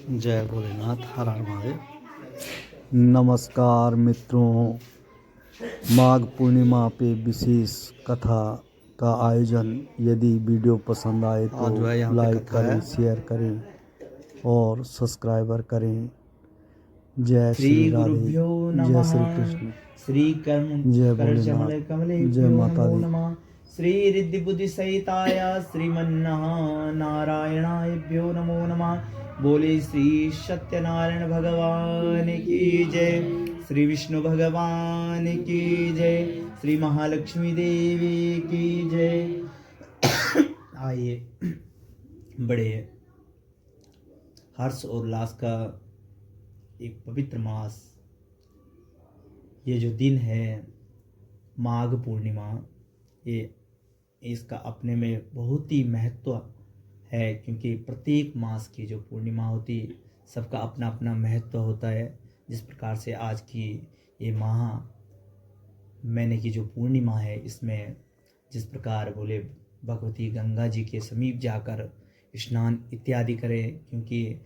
जय भोलेनाथ, हर हर महादेव। नमस्कार मित्रों, माघ पूर्णिमा पे विशेष कथा का आयोजन। यदि वीडियो पसंद आए तो लाइक करें, शेयर करें और सब्सक्राइबर करें। जय श्री राधे, जय श्री कृष्ण, श्री जय कमल भोलेनाथ, जय माता दी। नमः। श्री रिद्धि बुद्धि सहिताय श्रीमन्नारायणाभ्यो नमो नमः। बोले श्री सत्यनारायण भगवान की जय, श्री विष्णु भगवान की जय, श्री महालक्ष्मी देवी की जय। आइए, बड़े हर्ष और उल्लास का एक पवित्र मास, ये जो दिन है माघ पूर्णिमा, ये इसका अपने में बहुत ही महत्व है, क्योंकि प्रत्येक मास की जो पूर्णिमा होती है सबका अपना अपना महत्व होता है। जिस प्रकार से आज की ये महीने की जो पूर्णिमा है, इसमें जिस प्रकार बोले भगवती गंगा जी के समीप जाकर स्नान इत्यादि करें, क्योंकि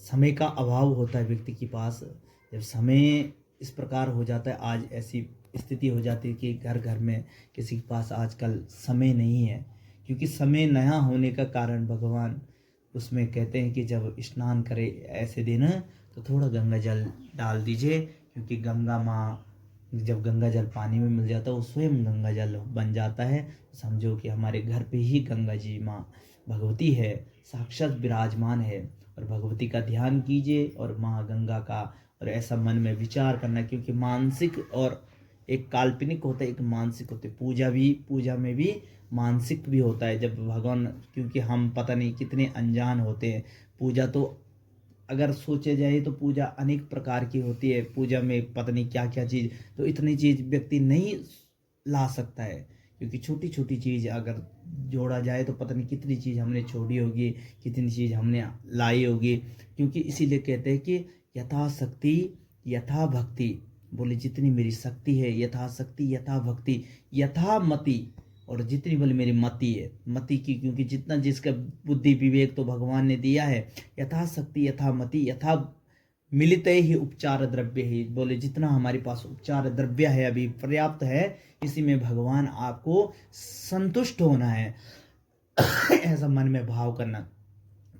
समय का अभाव होता है व्यक्ति के पास। जब समय इस प्रकार हो जाता है, आज ऐसी स्थिति हो जाती है कि घर घर में किसी के पास आजकल समय नहीं है, क्योंकि समय नया होने का कारण भगवान उसमें कहते हैं कि जब स्नान करे ऐसे दिन तो थोड़ा गंगा जल डाल दीजिए, क्योंकि गंगा माँ जब गंगा जल पानी में मिल जाता है वो स्वयं गंगा जल बन जाता है। समझो कि हमारे घर पे ही गंगा जी माँ भगवती है, साक्षात विराजमान है। और भगवती का ध्यान कीजिए और माँ गंगा का, और ऐसा मन में विचार करना, क्योंकि मानसिक और एक काल्पनिक होता है, एक मानसिक होता है। पूजा में भी मानसिक भी होता है। जब भगवान, क्योंकि हम पता नहीं कितने अनजान होते हैं। पूजा तो अगर सोचे जाए तो पूजा अनेक प्रकार की होती है। पूजा में पता नहीं क्या क्या चीज़, तो इतनी चीज़ व्यक्ति नहीं ला सकता है, क्योंकि छोटी छोटी चीज़ अगर जोड़ा जाए तो पता नहीं कितनी चीज़ हमने छोड़ी होगी, कितनी चीज़ हमने लाई होगी। क्योंकि इसीलिए कहते हैं कि यथाशक्ति यथा भक्ति, बोले जितनी मेरी शक्ति है यथा शक्ति यथा भक्ति यथा मति, और जितनी बोले मेरी मति है मति की, क्योंकि जितना जिसका बुद्धि विवेक तो भगवान ने दिया है। यथा शक्ति यथा मति यथा मिलित ही उपचार द्रव्य ही, बोले जितना हमारे पास उपचार द्रव्य है अभी पर्याप्त है, इसी में भगवान आपको संतुष्ट होना है। ऐसा मन में भाव करना,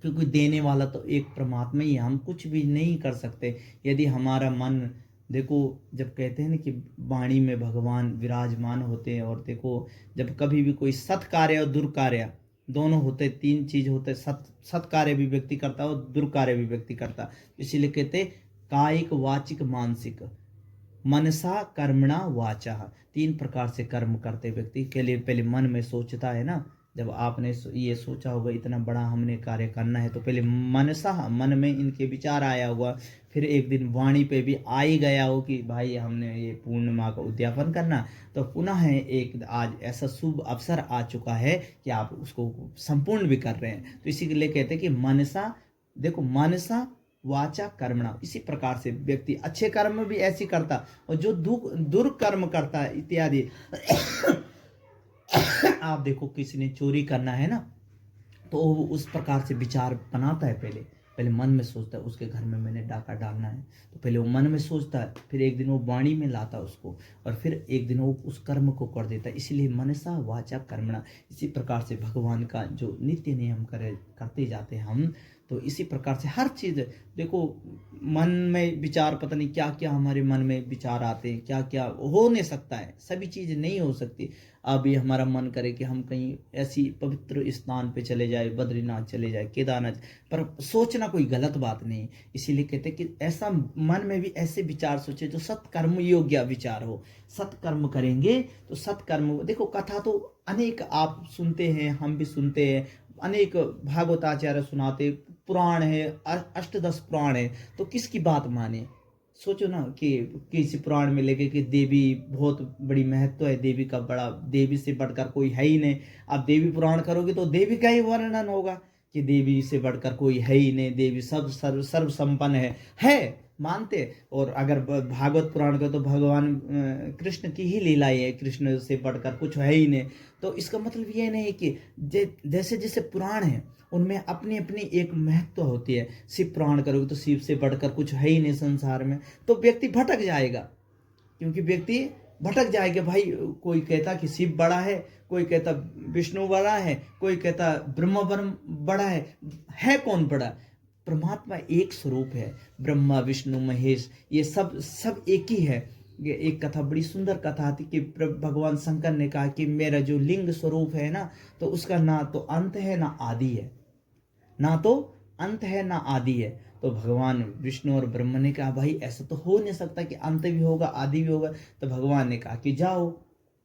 क्योंकि देने वाला तो एक परमात्मा ही है, हम कुछ भी नहीं कर सकते यदि हमारा मन, देखो जब कहते हैं ना कि वाणी में भगवान विराजमान होते हैं, और देखो जब कभी भी कोई सत कार्य और दुर्कार्य दोनों होते, तीन चीज होते, सत कार्य भी व्यक्ति करता है और दुर्कार्य भी व्यक्ति करता है। इसीलिए कहते कायिक वाचिक मानसिक मनसा कर्मणा वाचा, तीन प्रकार से कर्म करते व्यक्ति के लिए। पहले मन में सोचता है ना, जब आपने ये सोचा होगा इतना बड़ा हमने कार्य करना है, तो पहले मनसा, मन में इनके विचार आया होगा। फिर एक दिन वाणी पे भी आ ही गया हो कि भाई हमने ये पूर्णिमा का उद्यापन करना, तो पुनः है एक आज ऐसा शुभ अवसर आ चुका है कि आप उसको संपूर्ण भी कर रहे हैं। तो इसी के लिए कहते हैं कि मनसा, देखो मनसा वाचा कर्मणा, इसी प्रकार से व्यक्ति अच्छे कर्म भी ऐसी करता, और जो दुर्कर्म करता है इत्यादि। आप देखो किसी ने चोरी करना है ना, तो वो उस प्रकार से विचार बनाता है। पहले पहले मन में सोचता है उसके घर में मैंने डाका डालना है, तो पहले वो मन में सोचता है, फिर एक दिन वो वाणी में लाता है उसको, और फिर एक दिन वो उस कर्म को कर देता है। इसीलिए मनसा वाचा कर्मणा, इसी प्रकार से भगवान का जो नित्य नियम करते जाते हैं हम, तो इसी प्रकार से हर चीज़, देखो मन में विचार, पता नहीं क्या क्या हमारे मन में विचार आते हैं, क्या क्या हो नहीं सकता है, सभी चीज़ नहीं हो सकती। अभी हमारा मन करे कि हम कहीं ऐसी पवित्र स्थान पे चले जाए, बद्रीनाथ चले जाए, केदारनाथ, पर सोचना कोई गलत बात नहीं। इसीलिए कहते हैं कि ऐसा मन में भी ऐसे विचार सोचे जो सत्कर्म योग्य विचार हो। सत्कर्म करेंगे तो सत्कर्म, देखो कथा तो अनेक आप सुनते हैं, हम भी सुनते हैं, अनेक भागवताचार्य सुनाते, पुराण है, अष्टदश पुराण है, तो किसकी बात माने। सोचो ना कि किसी पुराण में लेके कि देवी बहुत बड़ी महत्व है, देवी का बड़ा, देवी से बढ़कर कोई है ही नहीं। आप देवी पुराण करोगे तो देवी का ही वर्णन होगा कि देवी से बढ़कर कोई है ही नहीं, देवी सब सर्व संपन्न है मानते। और अगर भागवत पुराण का तो भगवान कृष्ण की ही लीलाएं है, कृष्ण से बढ़कर कुछ है ही नहीं। तो इसका मतलब ये नहीं कि जैसे जैसे पुराण है उनमें अपनी अपनी एक महत्व होती है। शिव पुराण करोगे तो शिव से बढ़कर कुछ है ही नहीं संसार में, तो व्यक्ति भटक जाएगा। क्योंकि व्यक्ति भटक जाएगा भाई, कोई कहता कि शिव बड़ा है, कोई कहता विष्णु बड़ा है, कोई कहता ब्रह्मा बड़ा है कौन बड़ा? परमात्मा एक स्वरूप है, ब्रह्मा विष्णु महेश ये सब एक ही है। ये एक कथा, बड़ी सुंदर कथा थी कि भगवान शंकर ने कहा कि मेरा जो लिंग स्वरूप है ना, तो उसका ना तो अंत है ना आदि है, ना तो अंत है ना आदि है। तो भगवान विष्णु और ब्रह्मा ने कहा भाई ऐसा तो हो नहीं सकता कि अंत भी होगा आदि भी होगा। तो भगवान ने कहा कि जाओ,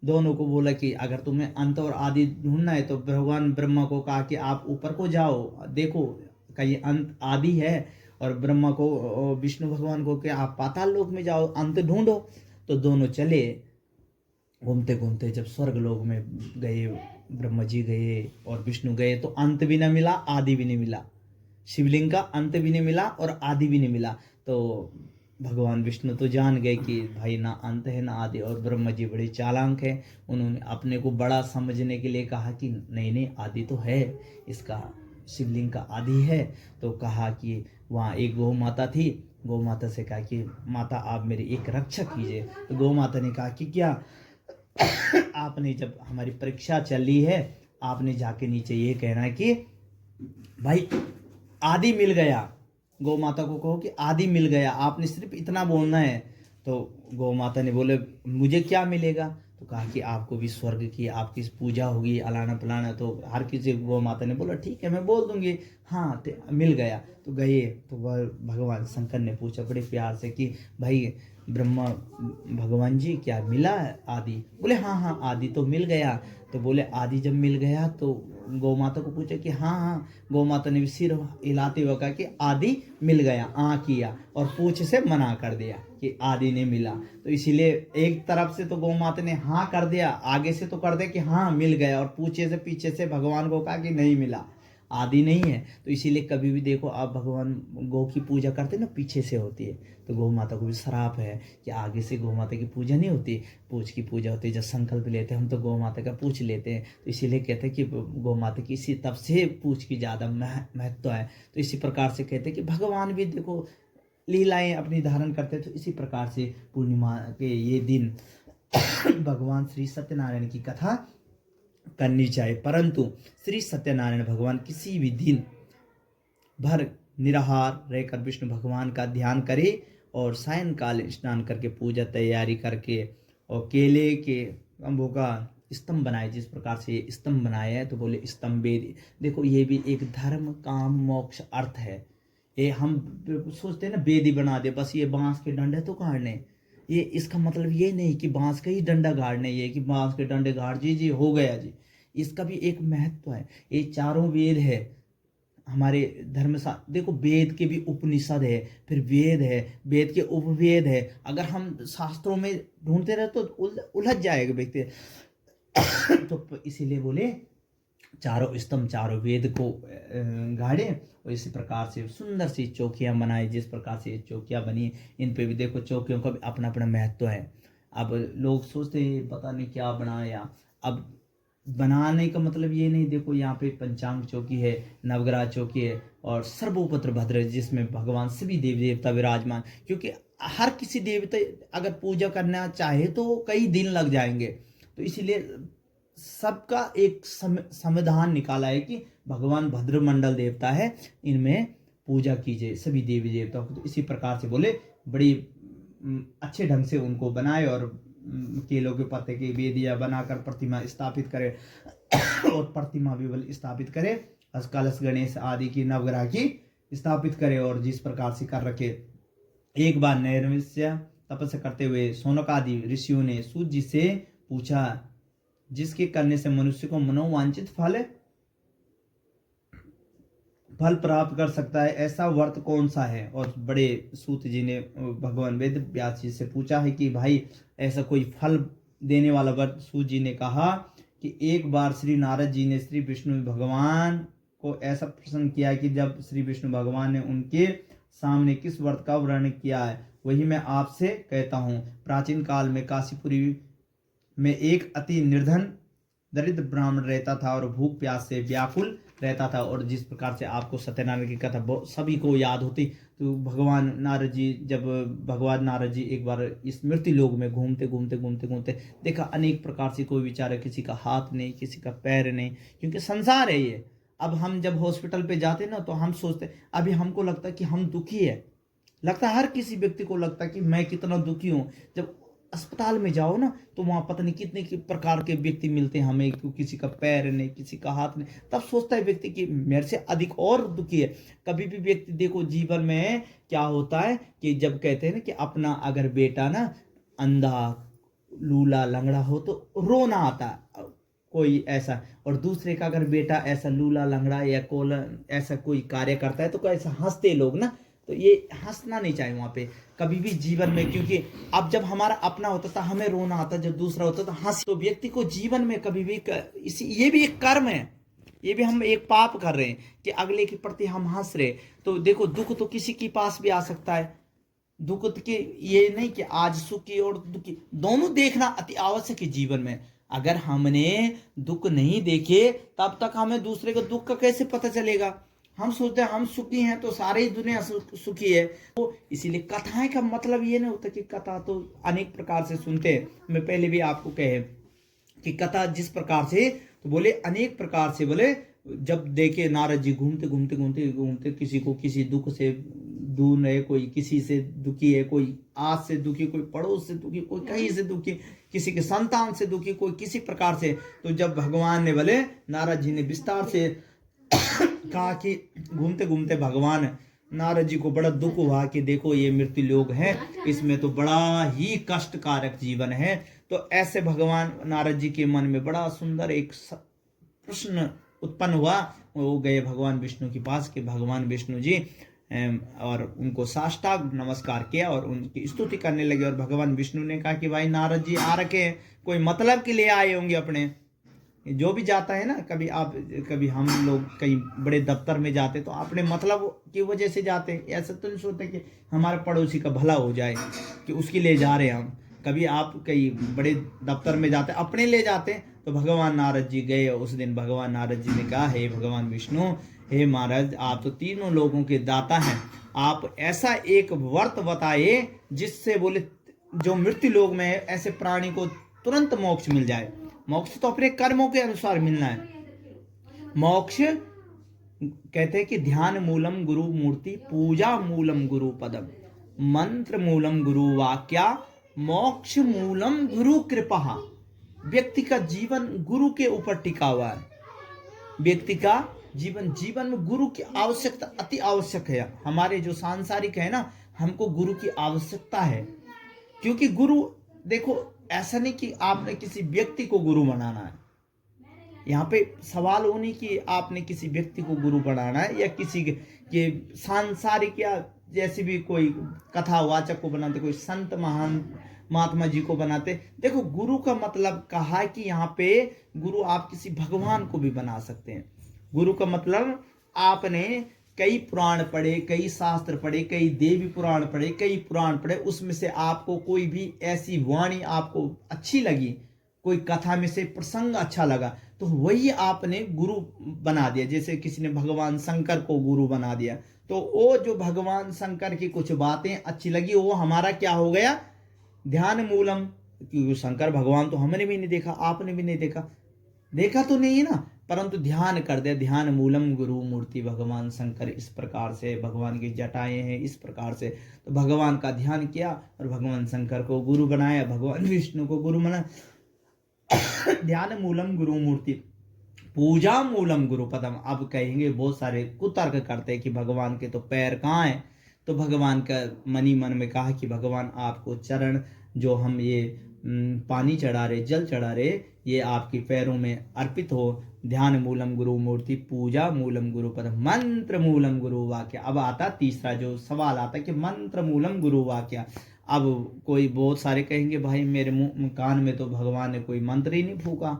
दोनों को बोला कि अगर तुम्हें अंत और आदि ढूंढना है तो भगवान ब्रह्मा को कहा कि आप ऊपर को जाओ, देखो कहीं अंत आदि है, और ब्रह्मा को विष्णु भगवान को कि आप पाताल लोक में जाओ अंत ढूंढो। तो दोनों चले, घूमते घूमते जब स्वर्ग लोक में गए, ब्रह्मा जी गए और विष्णु गए, तो अंत भी न मिला आदि भी नहीं मिला, शिवलिंग का अंत भी नहीं मिला और आदि भी नहीं मिला। तो भगवान विष्णु तो जान गए कि भाई ना अंत है ना आदि, और ब्रह्मा जी बड़े चालाक हैं, उन्होंने अपने को बड़ा समझने के लिए कहा कि नहीं नहीं आदि तो है, इसका शिवलिंग का आदि है। तो कहा कि वहाँ एक गौ माता थी, गौ माता से कहा कि माता आप मेरी एक रक्षा कीजिए। तो गौ माता ने कहा कि क्या आपने, जब हमारी परीक्षा चल रही है, आपने जाके नीचे ये कहना है कि भाई आदि मिल गया। गौ माता को कहो कि आदि मिल गया, आपने सिर्फ इतना बोलना है। तो गौ माता ने बोले मुझे क्या मिलेगा? तो कहा कि आपको भी स्वर्ग की आपकी पूजा होगी, अलाना पलाना। तो हर किसी गौ माता ने बोला ठीक है मैं बोल दूंगी, हाँ मिल गया। तो गए तो वह भगवान शंकर ने पूछा बड़े प्यार से कि भाई ब्रह्मा भगवान जी क्या मिला आदि? बोले हाँ हाँ आदि तो मिल गया। तो बोले आदि जब मिल गया तो गौ माता को पूछा कि हाँ हाँ। गौ माता ने भी सिर हिलाते हुए कहा कि आदि मिल गया, किया और पूछ से मना कर दिया कि आदि नहीं मिला। तो इसीलिए एक तरफ से तो गौ माता ने हाँ कर दिया, आगे से तो कर दिया कि हाँ मिल गया, और पूछे से पीछे से भगवान को कहा कि नहीं मिला, आदि नहीं है। तो इसीलिए कभी भी देखो आप भगवान गौ की पूजा करते ना, पीछे से होती है। तो गौ माता को भी श्राप है कि आगे से गौ माता की पूजा नहीं होती, पूछ की पूजा होती है। जब संकल्प लेते हैं हम तो गौ माता का पूछ लेते हैं। तो इसीलिए कहते हैं कि गौ माता की इसी तब से पूछ की ज़्यादा महत्व है। तो इसी प्रकार से कहते हैं कि भगवान भी देखो लीलाएं अपनी धारण करते हैं। तो इसी प्रकार से पूर्णिमा के ये दिन भगवान श्री सत्यनारायण की कथा करनी चाहिए। परंतु श्री सत्यनारायण भगवान किसी भी दिन भर निराहार रहकर विष्णु भगवान का ध्यान करे और सायंकाल स्नान करके पूजा तैयारी करके और केले के अंबों का स्तंभ बनाए, जिस प्रकार से ये स्तंभ बनाए हैं। तो बोले स्तंभ वेद, देखो ये भी एक धर्म काम मोक्ष अर्थ है। ये हम सोचते हैं ना वेदी बना दे, बस ये बांस के डंडे तो गाड़ने, ये इसका मतलब ये नहीं कि बांस का ही डंडा गाड़ने, ये कि बांस के डंडे गाड़ जी हो गया जी। इसका भी एक महत्व है। ये चारों वेद है हमारे धर्म देखो वेद के भी उपनिषद है, फिर वेद है, वेद के उपवेद है। अगर हम शास्त्रों में ढूंढते रहे तो उलझ जाएगा व्यक्ति। तो इसीलिए बोले चारों स्तंभ चारों वेद को गाड़े, और इसी प्रकार से सुंदर सी चौकियां बनाए। जिस प्रकार से ये चौकियां बनी, इन पे भी देखो चौकियों का भी अपना अपना महत्व है। अब लोग सोचते हैं पता नहीं क्या बनाया, अब बनाने का मतलब ये नहीं, देखो यहाँ पे पंचांग चौकी है, नवग्रह चौकी है और सर्वोपत्र भद्र, जिसमें भगवान सभी देवी देवता विराजमान। क्योंकि हर किसी देवता अगर पूजा करना चाहे तो कई दिन लग जाएंगे। तो इसीलिए सबका एक संविधान निकाला है कि भगवान भद्र मंडल देवता है, इनमें पूजा कीजिए सभी देवी देवताओं को। तो इसी प्रकार से बोले बड़ी अच्छे ढंग से उनको बनाए और केलों के पत्ते की वेदियां बनाकर प्रतिमा स्थापित करे और प्रतिमा भी स्थापित करे, कलश गणेश आदि की नवग्रह की स्थापित करे। और जिस प्रकार से कर रखे, एक बार नैर्मिष्य तपस्या करते हुए शौनक आदि ऋषियों ने सूत जी से पूछा, जिसके करने से मनुष्य को मनोवांछित फल प्राप्त कर सकता है, ऐसा व्रत कौन सा है? और बड़े सूत जी ने भगवान वेद व्यास जी से पूछा है कि भाई ऐसा कोई फल देने वाला व्रत। सूत जी ने कहा कि एक बार श्री नारद जी ने श्री विष्णु भगवान को ऐसा प्रश्न किया कि जब श्री विष्णु भगवान ने उनके सामने किस व्रत का वर्णन किया है, वही मैं आपसे कहता हूँ। प्राचीन काल में काशीपुरी में एक अति निर्धन दरिद्र ब्राह्मण रहता था और भूख प्यास से व्याकुल रहता था। और जिस प्रकार से आपको सत्यनारायण की कथा सभी को याद होती, तो भगवान नारद जी एक बार इस मृत्यु लोक में घूमते देखा अनेक प्रकार से, कोई बेचारा किसी का हाथ नहीं, किसी का पैर नहीं, क्योंकि संसार है ये। अब हम जब हॉस्पिटल पे जाते ना तो हम सोचते, अभी हमको लगता है कि हम दुखी है, लगता है हर किसी व्यक्ति को लगता है कि मैं कितना दुखी हूँ। जब अस्पताल में जाओ ना तो वहां पता नहीं कितने प्रकार के व्यक्ति मिलते हैं हमें, किसी का पैर नहीं, किसी का हाथ नहीं, तब सोचता है व्यक्ति कि मेरे से अधिक और दुखी है। कभी भी व्यक्ति देखो जीवन में क्या होता है कि जब कहते हैं ना कि अपना अगर बेटा ना अंधा लूला लंगड़ा हो तो रोना आता है कोई ऐसा, और दूसरे का अगर बेटा ऐसा लूला लंगड़ा या कोला ऐसा कोई कार्य करता है तो ऐसा हंसते लोग ना, तो ये हंसना नहीं चाहिए वहां पे कभी भी जीवन में, क्योंकि अब जब हमारा अपना होता था हमें रोना आता, जब दूसरा होता था हंस। तो व्यक्ति को जीवन में कभी भी ये भी एक कर्म है, ये भी हम एक पाप कर रहे हैं कि अगले के प्रति हम हंस रहे। तो देखो दुख तो किसी के पास भी आ सकता है, दुख के ये नहीं कि आज सुखी और दुखी, दोनों देखना अति आवश्यक है जीवन में। अगर हमने दुख नहीं देखे तब तक हमें दूसरे को दुख का कैसे पता चलेगा। हम सोचते हैं हम सुखी हैं तो सारी दुनिया सुखी है। तो इसीलिए कथाएं का मतलब ये नहीं होता कि कथा तो अनेक प्रकार से सुनते हैं। मैं पहले भी आपको कहे कि कथा जिस प्रकार से, तो बोले अनेक प्रकार से, बोले जब देखे नारद जी घूमते किसी को किसी दुख से दूर है, कोई किसी से दुखी है, कोई आज से दुखी, कोई पड़ोस से दुखी, कोई कहीं से दुखी, किसी के संतान से दुखी, कोई किसी प्रकार से। तो जब भगवान ने बोले नारद जी ने विस्तार से कहा कि घूमते घूमते भगवान नारद जी को बड़ा दुख हुआ कि देखो ये मृत्यु लोक है, इसमें तो बड़ा ही कष्टकारक जीवन है। तो ऐसे भगवान नारद जी के मन में बड़ा सुंदर एक प्रश्न उत्पन्न हुआ। वो गए भगवान विष्णु के पास कि भगवान विष्णु जी, और उनको साष्टांग नमस्कार किया और उनकी स्तुति करने लगे। और भगवान विष्णु ने कहा कि भाई नारद जी आ रखे हैं, कोई मतलब के लिए आए होंगे अपने। जो भी जाता है ना, कभी हम लोग कहीं बड़े दफ्तर में जाते तो अपने मतलब की वजह से जाते हैं, ऐसा तो नहीं सोचते कि हमारे पड़ोसी का भला हो जाए कि उसके लिए जा रहे हैं हम। कभी आप कहीं बड़े दफ्तर में जाते अपने ले जाते हैं। तो भगवान नारद जी गए, उस दिन भगवान नारद जी ने कहा, हे भगवान विष्णु, हे महाराज, आप तो तीनों लोगों के दाता हैं, आप ऐसा एक व्रत बताइए जिससे बोले जो मृत्यु लोक में है ऐसे प्राणी को तुरंत मोक्ष मिल जाए। मोक्ष तो अपने कर्मों के अनुसार मिलना है। मोक्ष कहते हैं कि ध्यान मूलम गुरु मूर्ति, पूजा मूलम गुरु पदम, मंत्र मूलम गुरु वाक्या, मोक्ष मूलम गुरु कृपा। व्यक्ति का जीवन गुरु के ऊपर टिका हुआ है। व्यक्ति का जीवन में गुरु की आवश्यकता अति आवश्यक है। हमारे जो सांसारिक है ना, हमको गुरु की आवश्यकता है, क्योंकि गुरु देखो ऐसा नहीं कि आपने किसी व्यक्ति को गुरु बनाना है। यहाँ पे सवाल होने की आपने किसी व्यक्ति को गुरु बनाना है या किसी के सांसारिक या जैसे भी कोई कथावाचक को बनाते, कोई संत महान महात्मा जी को बनाते। देखो गुरु का मतलब कहा है कि यहाँ पे गुरु आप किसी भगवान को भी बना सकते हैं। गुरु का मतलब आपने कई पुराण पढ़े, कई शास्त्र पढ़े, कई देवी पुराण पढ़े, कई पुराण पढ़े, उसमें से आपको कोई भी ऐसी वाणी आपको अच्छी लगी, कोई कथा में से प्रसंग अच्छा लगा, तो वही आपने गुरु बना दिया। जैसे किसी ने भगवान शंकर को गुरु बना दिया, तो वो जो भगवान शंकर की कुछ बातें अच्छी लगी, वो हमारा क्या हो गया, ध्यान मूलम। क्योंकि शंकर भगवान तो हमने भी नहीं देखा, आपने भी नहीं देखा तो नहीं है ना, परंतु ध्यान कर दे। ध्यान मूलम गुरु मूर्ति, भगवान शंकर इस प्रकार से, भगवान की जटाएं हैं इस प्रकार से, तो भगवान का ध्यान किया और भगवान शंकर को गुरु बनाया, भगवान विष्णु को गुरु बनाया। ध्यान मूलम गुरु मूर्ति, पूजा मूलम गुरु पदम। अब कहेंगे बहुत सारे कुतर्क करते हैं कि भगवान के तो पैर कहाँ हैं, तो भगवान का मनी मन में कहा कि भगवान आपको चरण जो हम ये पानी चढ़ा रहे, जल चढ़ा रहे, ये आपके पैरों में अर्पित हो। ध्यान मूलम गुरु मूर्ति, पूजा मूलम गुरु पदम, मंत्र मूलम गुरु वाक्य। अब आता तीसरा जो सवाल आता है कि मंत्र मूलम गुरु वाक्य। अब कोई बहुत सारे कहेंगे भाई मेरे मुंह कान में तो भगवान ने कोई मंत्र ही नहीं फूका,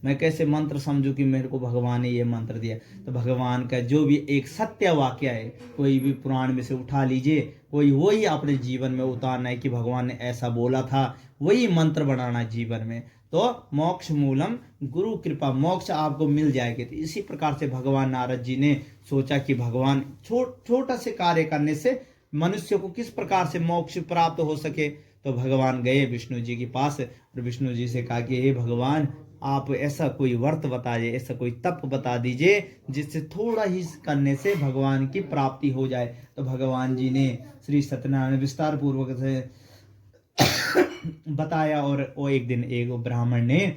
मैं कैसे मंत्र समझूं कि मेरे को भगवान ने ये मंत्र दिया। तो भगवान का जो भी एक सत्य वाक्य है, कोई भी पुराण में से उठा लीजिए, कोई वही अपने जीवन में उतारना है कि भगवान ने ऐसा बोला था, वही मंत्र बनाना जीवन में। तो मोक्ष मूलम गुरु कृपा, मोक्ष आपको मिल जाएगी। तो इसी प्रकार से भगवान नारद जी ने सोचा कि भगवान छोटा से कार्य करने से मनुष्य को किस प्रकार से मोक्ष प्राप्त हो सके। तो भगवान गए विष्णु जी के पास और विष्णु जी से कहा कि हे भगवान, आप ऐसा कोई व्रत बताइए, ऐसा कोई तप बता दीजिए जिससे थोड़ा ही करने से भगवान की प्राप्ति हो जाए। तो भगवान जी ने श्री सत्यनारायण विस्तार पूर्वक से बताया। और वो एक दिन एक ब्राह्मण ने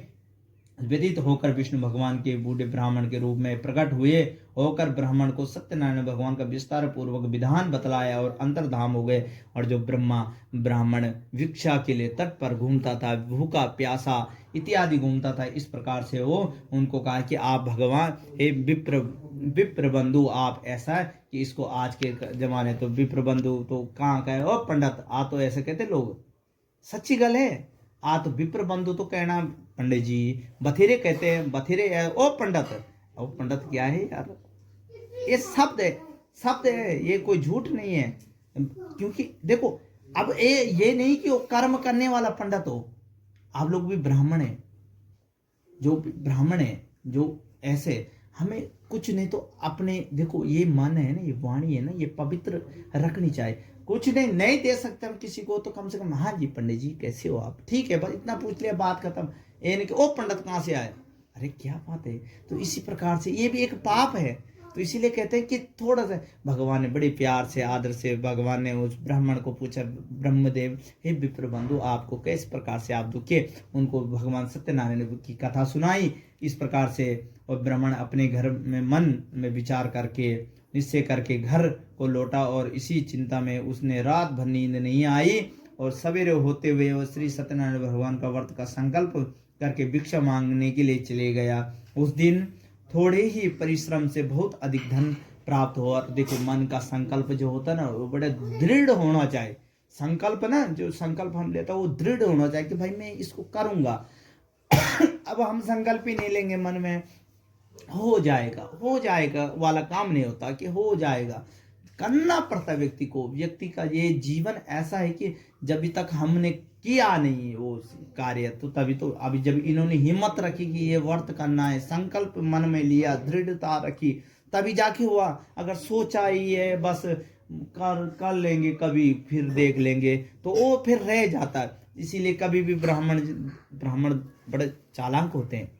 व्यतीत होकर विष्णु भगवान के बूढ़े ब्राह्मण के रूप में प्रकट हुए होकर ब्राह्मण को सत्यनारायण भगवान का विस्तार पूर्वक विधान बतलाया और अंतर्धाम हो गए। और जो ब्राह्मण भिक्षा के लिए तट पर घूमता था, भूखा प्यासा इत्यादि घूमता था, इस प्रकार से वो उनको कहा कि आप भगवान हे विप्र बंधु, आप ऐसा कि इसको आज के जमाने तो विप्र बंधु तो कहाँ का है, ओ पंडित आ, तो ऐसे कहते लोग, सच्ची गल है। आ तो विप्र बंधु तो कहना पंडित जी, बथेरे कहते हैं, बथेरे ओ पंडित। ओ पंडित क्या है यार, ये शब्द है, ये कोई झूठ नहीं है। क्योंकि देखो अब ये नहीं कि वो कर्म करने वाला पंडित हो, आप लोग भी ब्राह्मण है, जो ऐसे हमें कुछ नहीं तो अपने देखो ये मन है ना, ये वाणी है ना, ये पवित्र रखनी चाहिए। कुछ नहीं दे सकते हम किसी को, तो कम से कम हाँ जी पंडित जी कैसे हो आप, ठीक है बस इतना पूछ लिया, बात खत्म। ये नहीं कि ओ पंडित कहाँ से आए, अरे क्या बात है। तो इसी प्रकार से ये भी एक पाप है। तो इसीलिए कहते हैं कि थोड़ा सा भगवान ने बड़े प्यार से आदर से भगवान ने उस ब्राह्मण को पूछा, ब्रह्मदेव हे विप्र बंधु, आपको किस प्रकार से आप दुखे। उनको भगवान सत्यनारायण की कथा सुनाई इस प्रकार से। और ब्राह्मण अपने घर में मन में विचार करके निश्चय करके घर को लौटा। और इसी चिंता में उसने रात भर नींद नहीं आई। और सवेरे होते हुए वो श्री सत्यनारायण भगवान का व्रत का संकल्प करके भिक्षा मांगने के लिए चले गया। उस दिन थोड़े ही परिश्रम से बहुत अधिक धन प्राप्त हुआ। तो देखो मन का संकल्प जो होता है ना, वो बड़ा दृढ़ होना चाहिए। संकल्प ना, जो संकल्प हम लेता है वो दृढ़ होना चाहिए कि भाई मैं इसको करूंगा। अब हम संकल्प ही नहीं लेंगे मन में, हो जाएगा वाला काम नहीं होता कि हो जाएगा, करना पड़ता व्यक्ति का ये जीवन ऐसा है कि जब तक हमने किया नहीं वो कार्य, तो तभी तो अभी जब इन्होंने हिम्मत रखी कि ये व्रत करना है, संकल्प मन में लिया, दृढ़ता रखी, तभी जाके हुआ। अगर सोचा ही है बस कर लेंगे कभी फिर देख लेंगे, तो वो फिर रह जाता है। इसीलिए कभी भी ब्राह्मण बड़े चालाक होते हैं।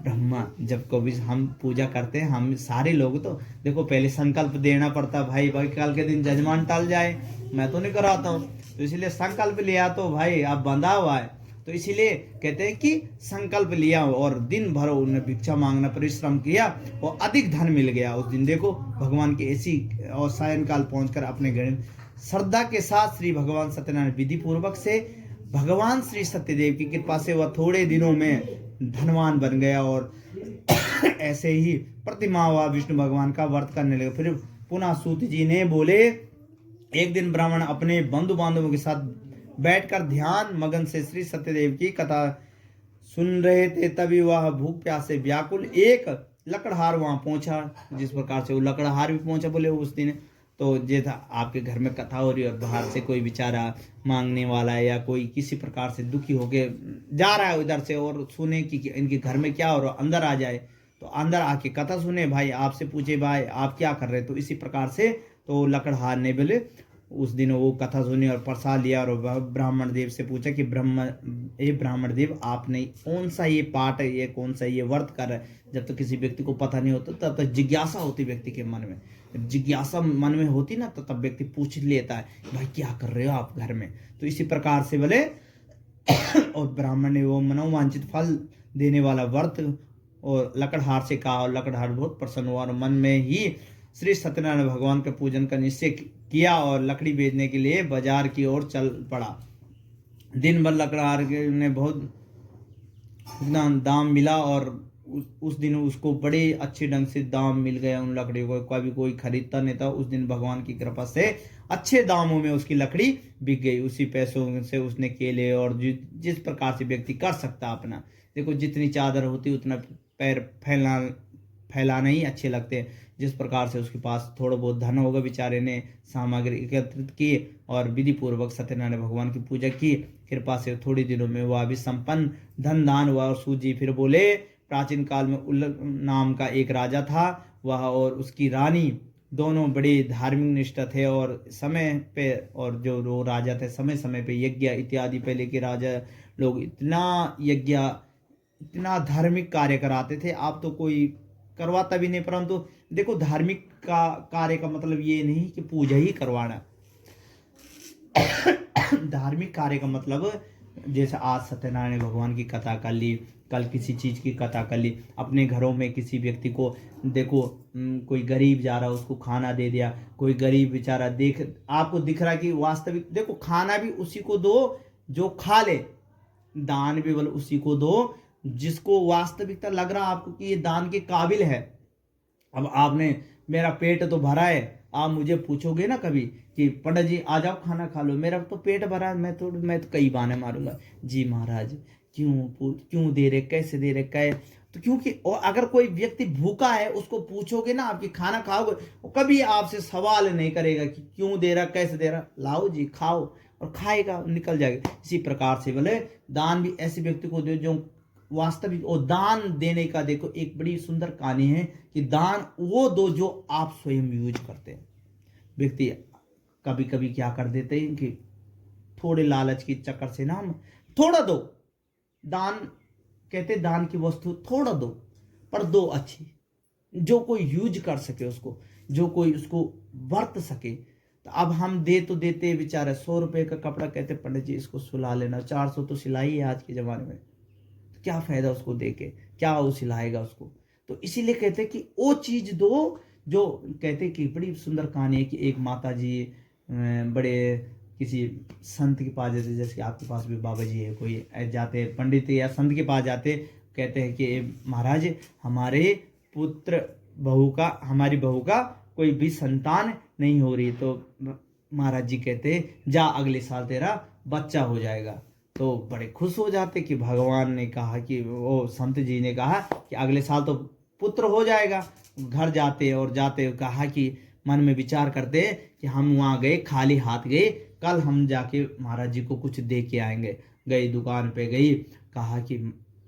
ब्रह्मा जब कभी हम पूजा करते हैं, हम सारे लोग तो देखो पहले संकल्प देना पड़ता, भाई कल के दिन जजमान टल जाए, मैं तो नहीं कराता हूँ, तो इसीलिए संकल्प लिया तो भाई अब बंधा हुआ है। तो इसीलिए कहते हैं कि संकल्प लिया और दिन भर उन्होंने भिक्षा मांगना परिश्रम किया और अधिक धन मिल गया उस दिन। देखो भगवान की ऐसी, और सायंकाल पहुंचकर अपने घर श्रद्धा के साथ श्री भगवान सत्यनारायण विधि पूर्वक से भगवान श्री सत्यदेव की कृपा से वह थोड़े दिनों में धनवान बन गया। और ऐसे ही प्रतिमा हुआ विष्णु भगवान का व्रत करने लगे। फिर पुनः सूत जी ने बोले, एक दिन ब्राह्मण अपने बंधु बांधवों के साथ बैठकर ध्यान मगन से श्री सत्यदेव की कथा सुन रहे थे। तभी वह भूख प्यास से व्याकुल एक लकड़हार वहां पहुंचा। जिस प्रकार से वो लकड़हार भी पहुंचा, बोले उस दिन तो ये था आपके घर में कथा हो रही है और बाहर से कोई बेचारा मांगने वाला है या कोई किसी प्रकार से दुखी होके जा रहा है उधर से, और सुने कि इनके घर में क्या हो रहा, अंदर आ जाए, तो अंदर आके कथा सुने, भाई आपसे पूछे भाई आप क्या कर रहे। तो इसी प्रकार से तो लकड़हार ने बोले उस दिन वो कथा सुनी और प्रसाद लिया और ब्राह्मण देव से पूछा कि ब्राह्मण देव आपने कौन सा ये पाठ है, ये कौन सा ये व्रत कर रहे। जब तक किसी व्यक्ति को पता नहीं होता तब तक जिज्ञासा होती व्यक्ति के मन में, जिज्ञासा मन में होती ना, तो तब व्यक्ति पूछ लेता है भाई क्या कर रहे हो आप घर में। तो इसी प्रकार से बोले और ब्राह्मण ने वो मनोवांछित फल देने वाला व्रत और लकड़हार से कहा, और लकड़हार बहुत प्रसन्न हुआ और मन में ही श्री सत्यनारायण भगवान के पूजन का निश्चय किया और लकड़ी बेचने के लिए बाजार की ओर चल पड़ा। दिन भर लकड़हार ने बहुत दाम मिला और उस दिन उसको बड़े अच्छे ढंग से दाम मिल गया उन लकड़ियों को, कभी कोई खरीदता नहीं था। उस दिन भगवान की कृपा से अच्छे दामों में उसकी लकड़ी बिक गई। उसी पैसों से उसने केले और जिस प्रकार से व्यक्ति कर सकता अपना, देखो जितनी चादर होती उतना पैर फैलाना ही अच्छे लगते हैं। जिस प्रकार से उसके पास थोड़ा बहुत धन होगा, बेचारे ने सामग्री एकत्रित की और विधि पूर्वक सत्यनारायण भगवान की पूजा की। कृपा से थोड़ी दिनों में वह भी संपन्न, धन दान हुआ। और सूत जी फिर बोले, प्राचीन काल में उल्लक नाम का एक राजा था, वह और उसकी रानी दोनों बड़े धार्मिक निष्ठ थे और समय पे, और जो वो राजा थे समय समय पे यज्ञ इत्यादि, पहले के राजा लोग इतना यज्ञ इतना धार्मिक कार्य कराते थे, आप तो कोई करवाता भी नहीं। परंतु देखो धार्मिक का कार्य का मतलब ये नहीं कि पूजा ही करवाना। धार्मिक कार्य का मतलब जैसे आज सत्यनारायण भगवान की कथा कर ली, कल किसी चीज की कथा कर ली, अपने घरों में किसी व्यक्ति को देखो कोई गरीब जा रहा उसको खाना दे दिया, कोई गरीब बेचारा देख आपको दिख रहा कि वास्तविक, देखो खाना भी उसी को दो जो खा ले, दान भी बल उसी को दो जिसको वास्तविकता लग रहा आपको कि ये दान के काबिल है। अब आपने, मेरा पेट तो भरा है, आप मुझे पूछोगे ना कभी कि पंडित जी आ जाओ खाना खा लो, मेरा तो पेट भरा है, मैं तो कई बहाने मारूंगा, जी महाराज क्यों दे रहे, कैसे दे रहे, कै तो क्योंकि और अगर कोई व्यक्ति भूखा है उसको पूछोगे ना आप कि खाना खाओगे, वो कभी आपसे सवाल नहीं करेगा कि क्यों दे रहा, कैसे दे रहा, लाओ जी खाओ, और खाएगा निकल जाएगा। इसी प्रकार से बोले दान भी ऐसे व्यक्ति को दो जो वास्तविक, और दान देने का देखो एक बड़ी सुंदर कहानी है कि दान वो दो जो आप स्वयं यूज करते हैं। व्यक्ति कभी कभी क्या कर देते हैं कि थोड़े लालच के चक्कर से ना हम थोड़ा दो, दान कहते दान की वस्तु थोड़ा दो, पर दो अच्छी, जो कोई यूज कर सके उसको, जो कोई उसको बरत सके। तो अब हम दे तो देते बेचारे 100 रुपए का कपड़ा, कहते पंडित जी इसको सुला लेना, 400 तो सिलाई है आज के जमाने में, तो क्या फायदा उसको दे के, क्या वो सिलाएगा उसको। तो इसीलिए कहते कि वो चीज दो जो, कहते कि बड़ी सुंदर कहानी है कि एक माता जी बड़े किसी संत के पास जाते, जैसे आपके पास भी बाबा जी है, कोई जाते पंडित या संत के पास जाते, कहते हैं कि महाराज हमारे पुत्र हमारी बहू का कोई भी संतान नहीं हो रही। तो महाराज जी कहते जा अगले साल तेरा बच्चा हो जाएगा। तो बड़े खुश हो जाते कि भगवान ने कहा कि, वो संत जी ने कहा कि अगले साल तो पुत्र हो जाएगा। घर जाते और जाते कहा कि मन में विचार करते कि हम वहाँ गए खाली हाथ गए, कल हम जाके महाराज जी को कुछ दे के आएंगे। गई दुकान पे गई, कहा कि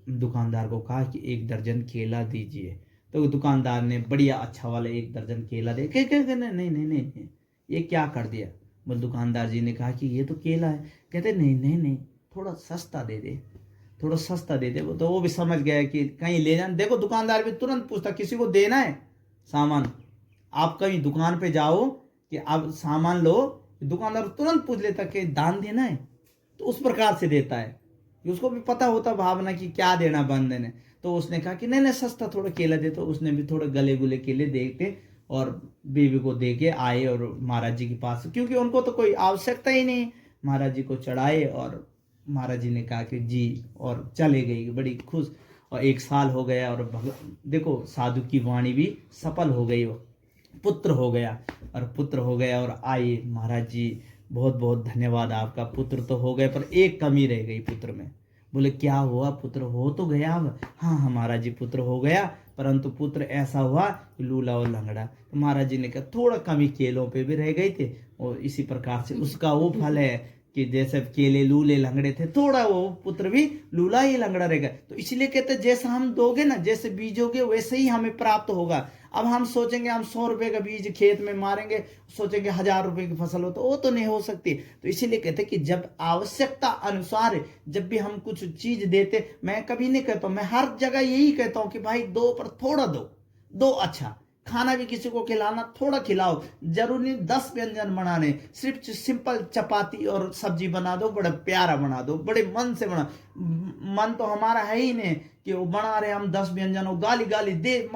दुकानदार को कहा कि 1 दर्जन केला दीजिए। तो दुकानदार ने बढ़िया अच्छा वाला 1 दर्जन केला दे के नहीं ये क्या कर दिया। बोल दुकानदार जी ने कहा कि ये तो केला है। कहते नहीं थोड़ा सस्ता दे दे, थोड़ा सस्ता दे दे। तो वो भी समझ गया कि कहीं ले जाना। देखो दुकानदार भी तुरंत पूछता, किसी को देना है सामान, आप कहीं दुकान पे जाओ कि आप सामान लो, दुकानदार तुरंत पूछ लेता कि दान देना है, तो उस प्रकार से देता है कि उसको भी पता होता भावना कि क्या देना बंद देने। तो उसने कहा कि नहीं सस्ता थोड़ा केला दे। तो उसने भी थोड़े गले गुले केले दे के और बीवी को दे के आए और महाराज जी के पास, क्योंकि उनको तो कोई आवश्यकता ही नहीं, महाराज जी को चढ़ाए और महाराज जी ने कहा कि जी, और चले गई बड़ी खुश। और 1 साल हो गया और देखो साधु की वाणी भी सफल हो गई, पुत्र हो गया। और पुत्र हो गया और आए महाराज जी बहुत बहुत धन्यवाद आपका, पुत्र तो हो गए पर एक कमी रह गई पुत्र में। बोले क्या हुआ, पुत्र हो तो गया अब। हाँ महाराज जी पुत्र हो गया, परंतु पुत्र ऐसा हुआ कि लूला और लंगड़ा। तो महाराज जी ने कहा थोड़ा कमी केलों पे भी रह गई थे, और इसी प्रकार से उसका वो फल है कि जैसे केले लूले लंगड़े थे, थोड़ा वो पुत्र भी लूला ही लंगड़ा रहेगा। तो इसलिए कहते जैसा हम दोगे ना, जैसे बीजोगे वैसे ही हमें प्राप्त होगा। अब हम सोचेंगे हम 100 रुपए का बीज खेत में मारेंगे, सोचेंगे 1000 रुपए की फसल हो, तो वो तो नहीं हो सकती। तो इसीलिए कहते कि जब आवश्यकता अनुसार जब भी हम कुछ चीज देते, मैं कभी नहीं कहता, मैं हर जगह यही कहता हूं कि भाई दो पर थोड़ा दो अच्छा। खाना भी किसी को खिलाना थोड़ा खिलाओ, जरूरी नहीं 10 व्यंजन बनाने, सिर्फ सिंपल चपाती और सब्जी बना दो, बड़ा प्यारा बना दो, बड़े मन से बना। मन तो हमारा है ही नहीं कि वो बना रहे हम 10 व्यंजन, गाली दे,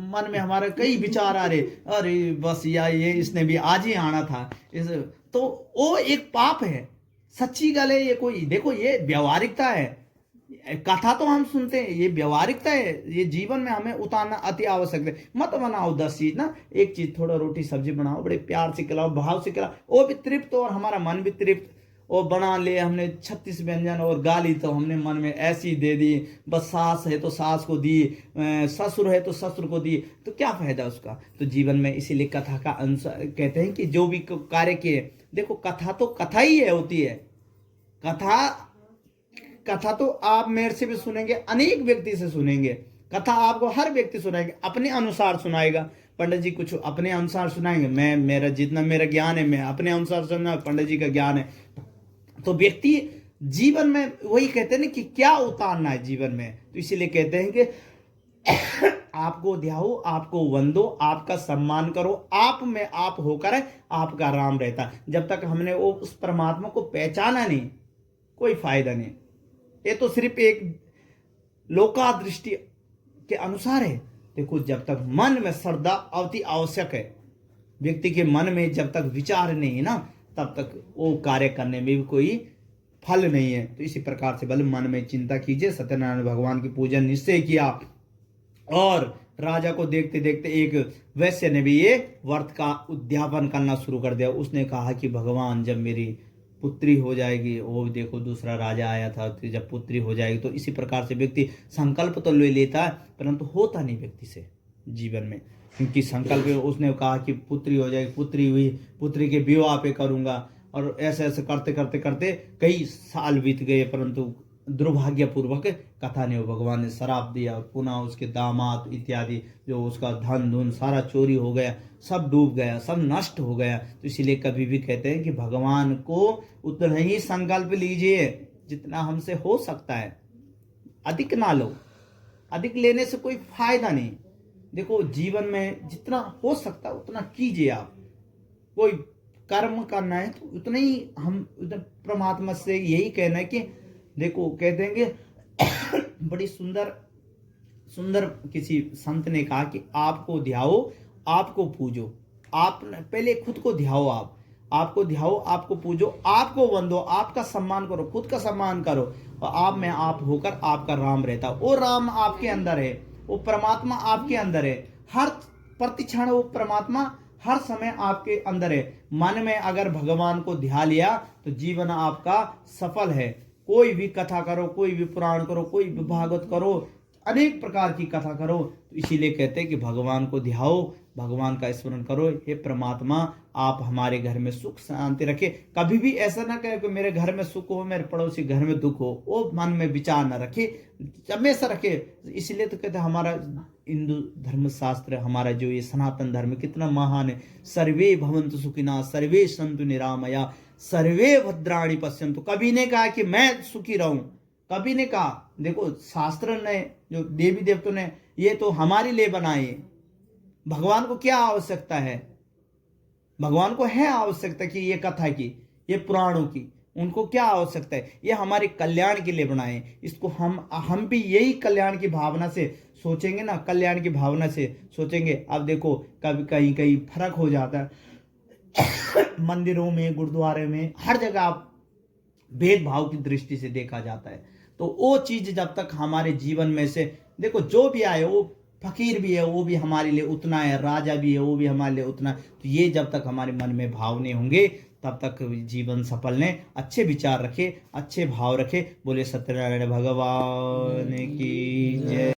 मन में हमारे कई विचार आ रहे, अरे बस ये इसने भी आज ही आना था तो वो एक पाप है। सच्ची गल है ये, कोई देखो ये व्यवहारिकता है। कथा तो हम सुनते हैं, ये व्यवहारिकता है, ये जीवन में हमें उतारना अति आवश्यक है। मत बनाओ 10 चीज ना, एक चीज थोड़ा रोटी सब्जी बनाओ, बड़े प्यार से खिलाओ, भाव से खिलाओ, वो भी तृप्त और हमारा मन भी तृप्त। और बना ले हमने 36 व्यंजन, और गाली तो हमने मन में ऐसी दे दी, बस सास है तो सास को दी, ससुर है तो ससुर को दी, तो क्या फायदा उसका। तो जीवन में इसीलिए कथा का अंश कहते हैं कि जो भी कार्य किए, देखो कथा तो कथा ही है, होती है कथा तो आप मेरे से भी सुनेंगे, अनेक व्यक्ति से सुनेंगे। कथा आपको हर व्यक्ति सुनाएगा, अपने अनुसार सुनाएगा। पंडित जी कुछ अपने अनुसार सुनाएंगे, मैं मेरा जितना मेरा ज्ञान है मैं अपने अनुसार सुना, पंडित जी का ज्ञान है। तो व्यक्ति जीवन में वही कहते हैं ना कि क्या उतारना है जीवन में, तो इसीलिए कहते हैं कि आपको ध्याओ, आपको वंदो, आपका सम्मान करो, आप में आप होकर आपका राम रहता। जब तक हमने वो उस परमात्मा को पहचाना नहीं, कोई फायदा नहीं। ये तो सिर्फ एक लोका दृष्टि के अनुसार है। देखो जब तक मन में श्रद्धा अति आवश्यक है, व्यक्ति के मन में जब तक विचार नहीं है ना, तब तक वो कार्य करने में भी कोई फल नहीं है। तो इसी प्रकार से बल मन में चिंता कीजिए, सत्यनारायण भगवान की पूजन निश्चय किया। और राजा को देखते देखते एक वैश्य ने भी ये व्रत का उद्यापन करना शुरू कर दिया। उसने कहा कि भगवान जब मेरी पुत्री हो जाएगी, वो देखो दूसरा राजा आया था, तो जब पुत्री हो जाएगी, तो इसी प्रकार से व्यक्ति संकल्प तो ले लेता है परंतु होता नहीं व्यक्ति से जीवन में। क्योंकि संकल्प उसने कहा कि पुत्री हो जाएगी, पुत्री हुई, पुत्री के विवाह पे करूंगा, और ऐसे ऐसे करते करते करते कई साल बीत गए, परंतु दुर्भाग्यपूर्वक कथा ने, भगवान ने श्राप दिया। पुनः उसके दामाद इत्यादि जो उसका धन धुन सारा चोरी हो गया, सब डूब गया, सब नष्ट हो गया। तो इसीलिए कभी भी कहते हैं कि भगवान को उतना ही संकल्प लीजिए जितना हमसे हो सकता है, अधिक ना लो। अधिक लेने से कोई फायदा नहीं। देखो जीवन में जितना हो सकता है उतना कीजिए आप। कोई कर्म करना है तो उतना ही हम परमात्मा से यही कहना है कि देखो कहते हैं कि बड़ी सुंदर सुंदर किसी संत ने कहा कि आपको ध्याओ, आपको पूजो। आप पहले खुद को ध्याओ, आपको ध्याओ, आपको पूजो, आपको वंदो, आपका सम्मान करो, खुद का सम्मान करो, और आप में आप होकर आपका राम रहता। वो राम आपके अंदर है, वो परमात्मा आपके अंदर है। हर प्रतिक्षण वो परमात्मा हर समय आपके अंदर है। मन में अगर भगवान को ध्यान लिया तो जीवन आपका सफल है। कोई भी कथा करो, कोई भी पुराण करो, कोई भी भागवत करो, अनेक प्रकार की कथा करो। तो इसीलिए कहते हैं कि भगवान को ध्याओ, भगवान का स्मरण करो। हे परमात्मा आप हमारे घर में सुख शांति रखे। कभी भी ऐसा ना कहे कि मेरे घर में सुख हो, मेरे पड़ोसी घर में दुख हो, वो मन में विचार ना रखे, हमेशा रखे। इसलिए तो कहते हैं हमारा हिंदू धर्म शास्त्र, हमारा जो ये सनातन धर्म कितना महान है। सर्वे भवन्तु सुखिनः, सर्वे सन्तु निरामया, सर्वे भद्राणि पश्यन्तु। कभी ने कहा कि मैं सुखी रहूं, कभी ने कहा। देखो शास्त्र ने, जो देवी देवताओं ने, ये तो हमारे लिए बनाए। भगवान को क्या आवश्यकता है? भगवान को है आवश्यकता कि ये कथा की, ये पुराणों की, उनको क्या आवश्यकता है? ये हमारे कल्याण के लिए बनाए। इसको हम भी यही कल्याण की भावना से सोचेंगे ना, कल्याण की भावना से सोचेंगे। अब देखो कभी कहीं कहीं फर्क हो जाता है मंदिरों में, गुरुद्वारे में, हर जगह आप भेदभाव की दृष्टि से देखा जाता है। तो वो चीज जब तक हमारे जीवन में से, देखो जो भी आए, वो फकीर भी है वो भी हमारे लिए उतना है, राजा भी है वो भी हमारे लिए उतना है। तो ये जब तक हमारे मन में भाव नहीं होंगे तब तक जीवन सफल ने। अच्छे विचार रखे, अच्छे भाव रखे। बोले सत्यनारायण भगवान की जय।